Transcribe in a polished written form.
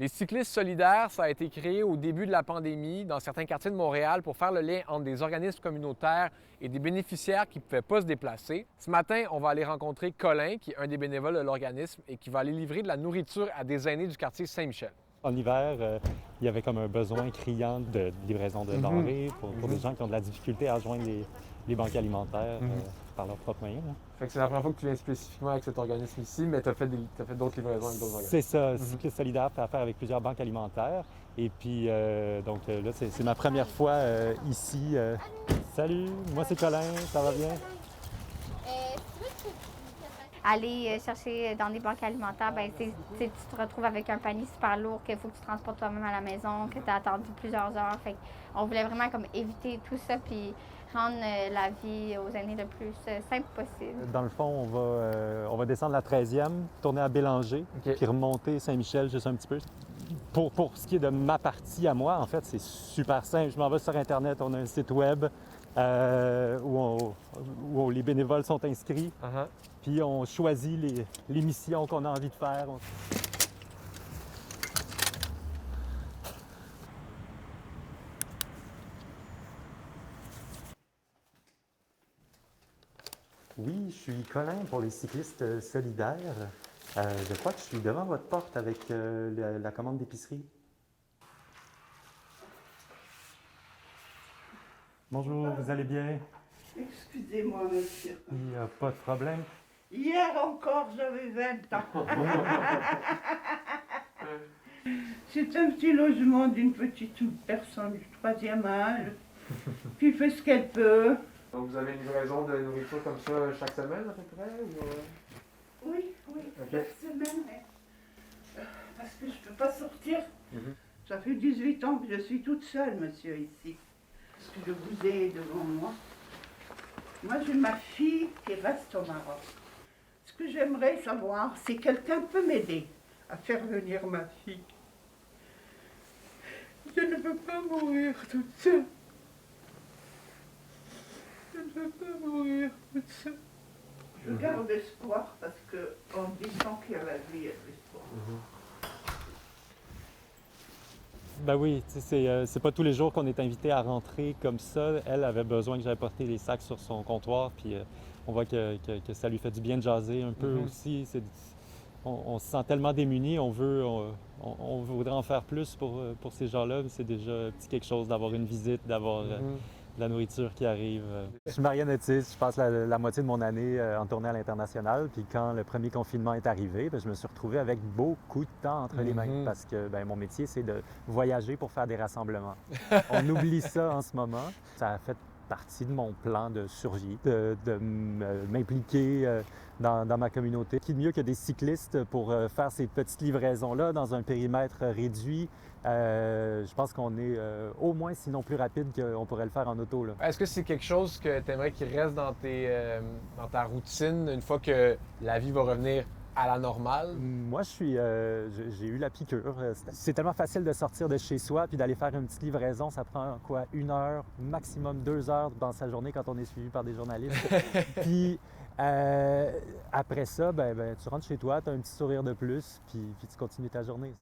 Les cyclistes solidaires, ça a été créé au début de la pandémie dans certains quartiers de Montréal pour faire le lien entre des organismes communautaires et des bénéficiaires qui ne pouvaient pas se déplacer. Ce matin, on va aller rencontrer Colin, qui est un des bénévoles de l'organisme et qui va aller livrer de la nourriture à des aînés du quartier Saint-Michel. En hiver, il y avait comme un besoin criant de livraison de denrées pour des gens qui ont de la difficulté à joindre les banques alimentaires par leurs propres moyens. Là. Fait que c'est la première fois que tu viens spécifiquement avec cet organisme ici, mais tu as fait d'autres livraisons avec d'autres organismes. C'est ça, Cyclistes solidaires fait affaire avec plusieurs banques alimentaires. Et puis, là, c'est ma première fois ici. Salut, moi c'est Colin, ça va bien? Aller chercher dans des banques alimentaires, ben, tu te retrouves avec un panier super lourd qu'il faut que tu transportes toi-même à la maison, que tu as attendu plusieurs heures. Fait on voulait vraiment comme éviter tout ça puis rendre la vie aux aînés le plus simple possible. Dans le fond, on va descendre la 13e, tourner à Bélanger, puis remonter Saint-Michel juste un petit peu. Pour ce qui est de ma partie à moi, en fait, c'est super simple. Je m'en vais sur Internet, on a un site web où les bénévoles sont inscrits. Puis on choisit les missions qu'on a envie de faire. Oui, je suis Colin pour les cyclistes solidaires. Je crois que je suis devant votre porte avec la commande d'épicerie. Bonjour, vous allez bien? Excusez-moi, monsieur. Il n'y a pas de problème. Hier encore, j'avais 20 ans. C'est un petit logement d'une petite personne du 3e âge qui fait ce qu'elle peut. Donc vous avez une livraison de nourriture comme ça chaque semaine à peu près? Oui, chaque semaine. Parce que je ne peux pas sortir. Ça fait 18 ans que je suis toute seule, monsieur, ici. Parce que je vous ai devant moi. Moi, j'ai ma fille qui reste au Maroc. Ce que j'aimerais savoir, c'est quelqu'un peut m'aider à faire venir ma fille. Je ne veux pas mourir toute seule. Je ne veux pas mourir toute seule. Je garde espoir parce qu'on dit tant qu'il y a la vie, il y a de l'espoir. Ben oui, c'est pas tous les jours qu'on est invité à rentrer comme ça. Elle avait besoin que j'aille porter les sacs sur son comptoir, puis on voit que ça lui fait du bien de jaser un peu aussi. On se sent tellement démunis, on voudrait en faire plus pour ces gens-là. C'est déjà petit quelque chose d'avoir une visite, d'avoir de la nourriture qui arrive. Je suis marionnettiste, je passe la moitié de mon année en tournée à l'international. Puis quand le premier confinement est arrivé, je me suis retrouvé avec beaucoup de temps entre les mains parce que mon métier, c'est de voyager pour faire des rassemblements. On oublie ça en ce moment. Ça a fait partie de mon plan de survie, de m'impliquer dans ma communauté. Qui de mieux que des cyclistes pour faire ces petites livraisons-là dans un périmètre réduit? Je pense qu'on est au moins, sinon plus rapide qu'on pourrait le faire en auto. Là. Est-ce que c'est quelque chose que tu aimerais qu'il reste dans ta routine une fois que la vie va revenir à la normale? Moi, j'ai eu la piqûre. C'est tellement facile de sortir de chez soi puis d'aller faire une petite livraison. Ça prend quoi? 1 heure, maximum 2 heures dans sa journée quand on est suivi par des journalistes. Puis après ça, tu rentres chez toi, tu as un petit sourire de plus puis tu continues ta journée.